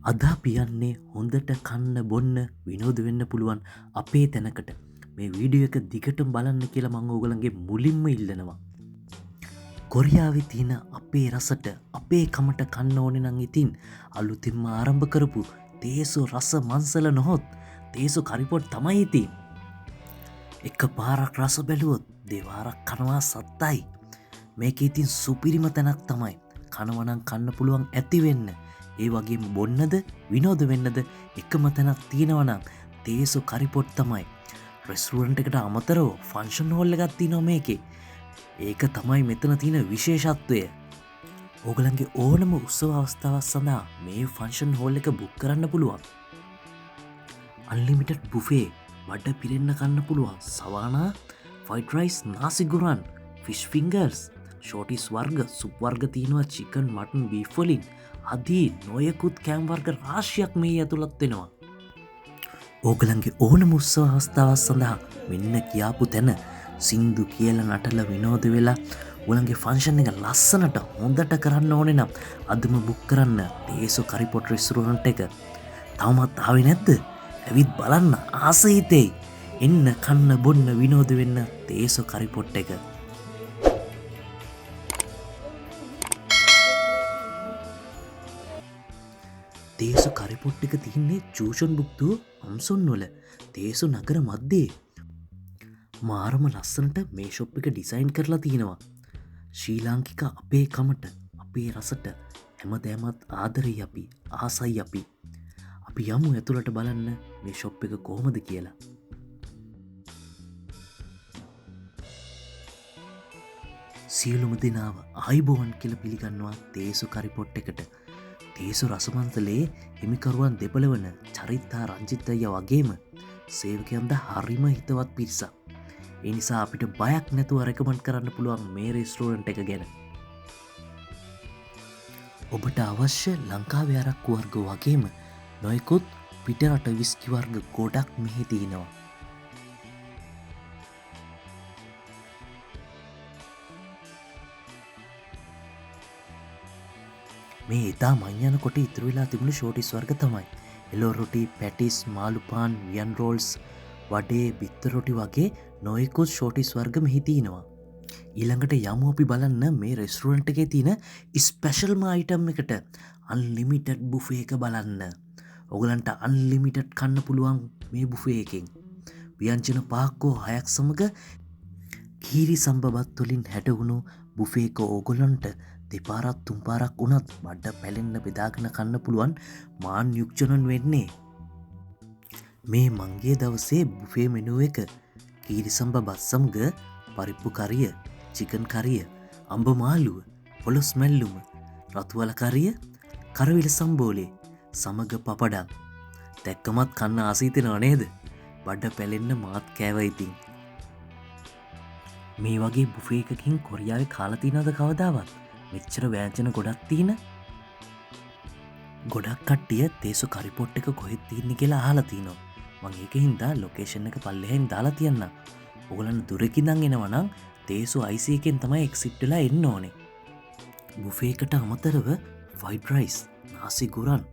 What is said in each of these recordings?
අද අපි යන්නේ හොඳට කන්න බොන්න විනෝද වෙන්න පුළුවන් අපේ තැනකට. මේ වීඩියෝ එක දිගටම බලන්න කියලා මම ඕගලන්ගේ මුලින්ම ඉල්ලනවා. කොරියාවේ තියෙන අපේ රසට අපේ කමට කන්න ඕනේ නම් ඉතින් අලුතින්ම ආරම්භ කරපු තේසු රස මංසල නොහොත් තේසු කරිපොට් තමයි ඉතින්. එක පාරක් රස බැලුවොත් දෙවාරක් කනවා සත්තයි. මේක ඉතින් සුපිරිම තැනක් තමයි. කනවනම් කන්න පුළුවන් ඇති වෙන්න. ඒ වගේ බොන්නද විනෝද වෙන්නද එකම තැනක් තියෙනවනම් තේසු කරිපොට් තමයි. රෙස්ටුරන්ට් එකට අමතරව ෆන්ක්ෂන් හෝල් එකක් තියෙනවා මේකේ. ඒක තමයි මෙතන තියෙන විශේෂත්වය. ඕගලන්ගේ ඕනම උත්සව අවස්ථාවක් සඳහා මේ ෆන්ක්ෂන් හෝල් එක බුක් කරන්න පුළුවන්. අන්ලිමිටඩ් බුෆේ බඩ පිරෙන්න කන්න පුළුවන් සවානා, ෆයිඩ් රයිස්, නාසි ගුරන්, ෆිෂ් ෆින්ගර්ස්, ෂෝටිස් වර්ග, සුප් වර්ග තියෙනවා චිකන්, මටන්, බීෆ් වලින් අදී නොයකුත් කෑම් වර්ග රාශියක් මේ ඇතුළත් වෙනවා. ඕගලන්ගේ ඕනම උත්සව අවස්ථාවක් සඳහා මෙන්න කියාපු තැන සින්දු කියලා නටලා විනෝද වෙලා ඔයගලන්ගේ ෆන්ක්ෂන් එක ලස්සනට හොඳට කරන්න ඕනේ නම් අදම බුක් කරන්න තේසු කරිපොට් රෙස්ටුරන්ට් එක. තවමත් ආවේ නැද්ද? ඇවිත් බලන්න ආස හිතෙයි. එන්න කන්න බොන්න විනෝද වෙන්න තේසු කරිපොට් එක. තේසු කරිපොට් එක තියන්නේ චූෂන් බුක්තු අම්සොන් වල තේසු නගර මධ්‍යේ. මාරම ලස්සනට මේ ෂොප් එක ඩිසයින් කරලා තියෙනවා. ශ්‍රී ලාංකික අපේ කමට අපේ රසට හැමදෑමත් ආදරෙයි අපි, ආසයි අපි. අපි යමු ඇතුළට බලන්න මේ ෂොප් එක කොහොමද කියලා. සියලුම දෙනාව ආයිබෝවන් කියලා පිළිගන්නවා තේසු කරිපොට් එකට. තේසු රසමන්තලේ හිමිකරුවන් දෙපළවන චරිත්තා රංජිත්තය වගේම සේවකයන්ද හරිම හිතවත් පිරිසක්. ඒ නිසා අපිට බයක් නැතුව රෙකමන්ඩ් කරන්න පුළුවන් මේ රෙස්ටුරන්ට් එක ගැන. ඔබට අවශ්‍ය ලංකාවේ අරක්කු වර්ග වගේම නොයෙකුත් පිටරට විස්කි වර්ග ගොඩක් මෙහි තියෙනවා. මේ ඉතා මංයන කොට ඉතුරු වෙලා තිබුණු ෂෝටිස් වර්ග තමයි. එලෝ රොටි, පැටිස්, මාළුපාන්, වියන් රෝල්ස්, වඩේ, බිත්තර රොටි වගේ නොයෙකුත් ෂෝටිස් වර්ග මෙහි තියෙනවා. ඊළඟට යමු අපි බලන්න මේ රෙස්ටුරන්ට් එකේ තියෙන ස්පෙෂල්ම අයිටම් එකට. අන්ලිමිටඩ් බුෆේ එක බලන්න. ඔයගලන්ට අන්ලිමිටඩ් කන්න පුළුවන් මේ බුෆේ එකෙන්. ව්‍යංජන 5ක් හෝ 6ක් සමග කීරි සම්බබත් වලින් හැඩවුණු බුෆේ එක ඕගොල්ලන්ට දෙපාරක් තුන්පාරක් වුණත් බඩ පැලෙන්න බෙදාගෙන කන්න පුළුවන් මාන් යුක්ෂණන් වෙන්නේ. මේ මංගේ දවසේ බුෆේ මෙනුව එක කීරිසම්බ බත් සමග පරිප්පු කරිය, චිකන් කරිය, අඹ මාළුව, පොලොස් මැල්ලුම, රතුවල කරිය, කරවිල සම්බෝලේ සමග පපඩම්. දැක්කමත් කන්න ආසීතෙනව නේද? බඩ පැලෙන්න මාත් කෑව ඉතින්. මේ වගේ බුෆේ එකකින් කොරියාවේ කාලා තියෙනවද කවදාවත්? මෙච්චර ව්‍යංජන ගොඩක් තියෙන. ගොඩක් කට්ටිය තේසු කරිපොට් එක කොහෙද තියෙන්නේ කියලා අහලා තිනවා. මම ඒක හින්දා ලොකේෂන් එක පල්ලෙහෙන් දාලා තියන්නම්. ඔයගලන්ට දුරකින් එනවා නම් තේසු IC එකෙන් තමයි එක්සිට් වෙලා එන්න ඕනේ. බුෆේ එකට අමතරව ෆයිඩ් රයිස්, නාසි ගුරන්,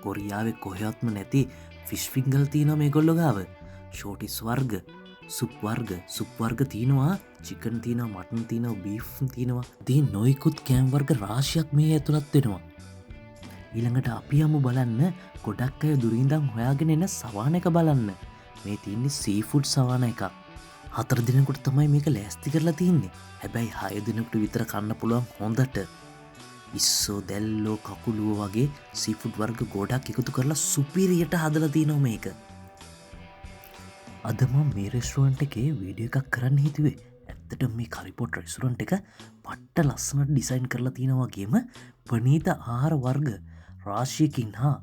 කොරියාවේ කොහෙවත්ම නැති ෆිෂ් ෆින්ගර් තියෙනවා මේගොල්ලෝ ගාව. ෂෝටිස් වර්ග, සුප් වර්ග තියෙනවා, චිකන් තියෙනවා, මටන් තියෙනවා, බීෆ් තියෙනවා. ඉතින් නොයිකුත් කෑම් වර්ග රාශියක් මේ ඇතුළත් වෙනවා. ඊළඟට අපි යමු බලන්න ගොඩක් අය දුරින්දන් හොයාගෙන එන සවාන එක බලන්න. මේ තියෙන්නේ සීෆුඩ් සවාන එකක්. 4 දිනකට තමයි මේක ලෑස්ති කරලා තින්නේ. හැබැයි 6 දිනකට විතර කන්න පුළුවන් හොඳට. ඉස්සෝ, දැල්ලෝ, කකුලුව වගේ සීෆුඩ් වර්ග ගොඩක් එකතු කරලා සුපිරියට හදලා තියෙනවා මේක. අද මම මේ රෙස්ටුරන්ට් එකේ වීඩියෝ එකක් කරන්න හිතුවේ. ඇත්තට මේ කරිපොට් රෙස්ටුරන්ට් එක පට්ට ලස්සනට ඩිසයින් කරලා තියෙනවා වගේම ප්‍රණීත ආහාර වර්ග රාශියකින් හා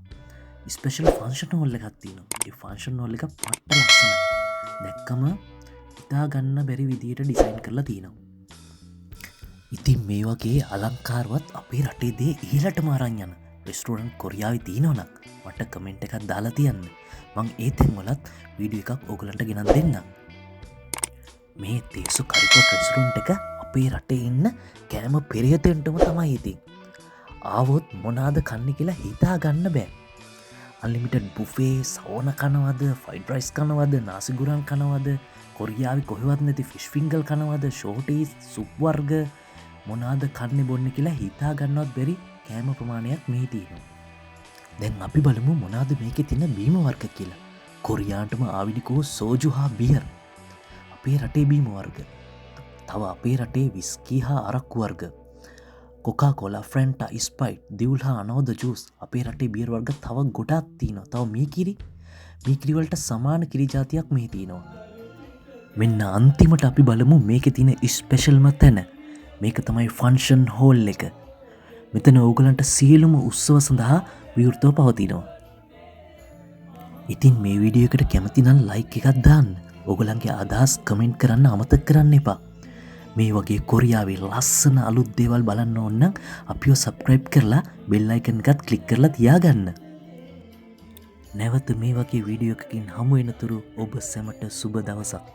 ස්පෙෂල් ෆන්ක්ෂන් හෝල් එකක් තියෙනවා. ඒ ෆන්ක්ෂන් හෝල් එක පට්ට ලස්සනයි. දැක්කම හිතා ගන්න බැරි විදියට ඩිසයින් කරලා තියෙනවා. ඉතින් මේ වගේ අලංකාරවත් අපේ රටේ දේ ඉහළටම අරන් යන රෙස්ටුරන්ට් කොරියාවේ තියෙනවා නම් මට කමෙන්ට් එකක් දාලා තියන්න. මං ඒ තැන් වලත් වීඩියෝ එකක් ඕගලන්ට ගෙනත් දෙන්නම්. මේ තේසු කරිපොට් රෙස්ටුරන්ට් එක අපේ රටේ ඉන්න කෑම පෙරියතෙන්ටම තමයි ඉතින්. ආවොත් මොනාද කන්නේ කියලා හිතා ගන්න බෑ. අන්ලිමිටඩ් බුෆේ සෝන කනවද ෆයිඩ් රයිස් කනවද නාසිගුරන් කනවද කොරියාවි කොහෙවත් නැති ෆිෂ් ෆිංගල් කනවද ෂෝටීස් සුප්වර්ග මොනාද කන්න බොන්න කියලා හිතා ගන්නවත් බැරි කෑම ප්‍රමාණයක් මේ තියෙනවා. දැන් අපි බලමු මොනාද මේකේ තියෙන බීම වර්ග කියලා. කොරියාන්ටම ආවිනිකෝ සෝජු හා බියර් අපේ රටේ බීම වර්ග. තව අපේ රටේ විස්කී හා අරක්කු වර්ග. කොකා කොලා ෆ්‍රෙන්ටා ස්පයිට් දිවුල් හා අනෝද ජූස් අපේ රටේ බියර් වර්ග තව ගොඩක් තියෙනවා. තව මීකිරි වලට සමාන කිරි ජාතියක් මේ තියෙනවා. මෙන්න අන්තිමට අපි බලමු මේකේ තියෙන ස්පෙෂල්ම තැන. මේක තමයි ෆන්ක්ෂන් හෝල් එක. මෙතන ඕගලන්ට සියලුම උත්සව සඳහා විවෘතව පවතිනවා. ඉතින් මේ වීඩියෝ එකට කැමති නම් ලයික් එකක් දාන්න. ඕගලන්ගේ අදහස් කමෙන්ට් කරන්න අමතක කරන්න එපා. මේ වගේ කොරියාවේ ලස්සන අලුත් දේවල් බලන්න ඕන නම් අපිව සබ්ස්ක්‍රයිබ් කරලා බෙල් අයිකන් එකත් ක්ලික් කරලා තියාගන්න. නැවත මේ වගේ වීඩියෝ එකකින් හමු වෙනතුරු ඔබ සැමට සුබ දවසක්.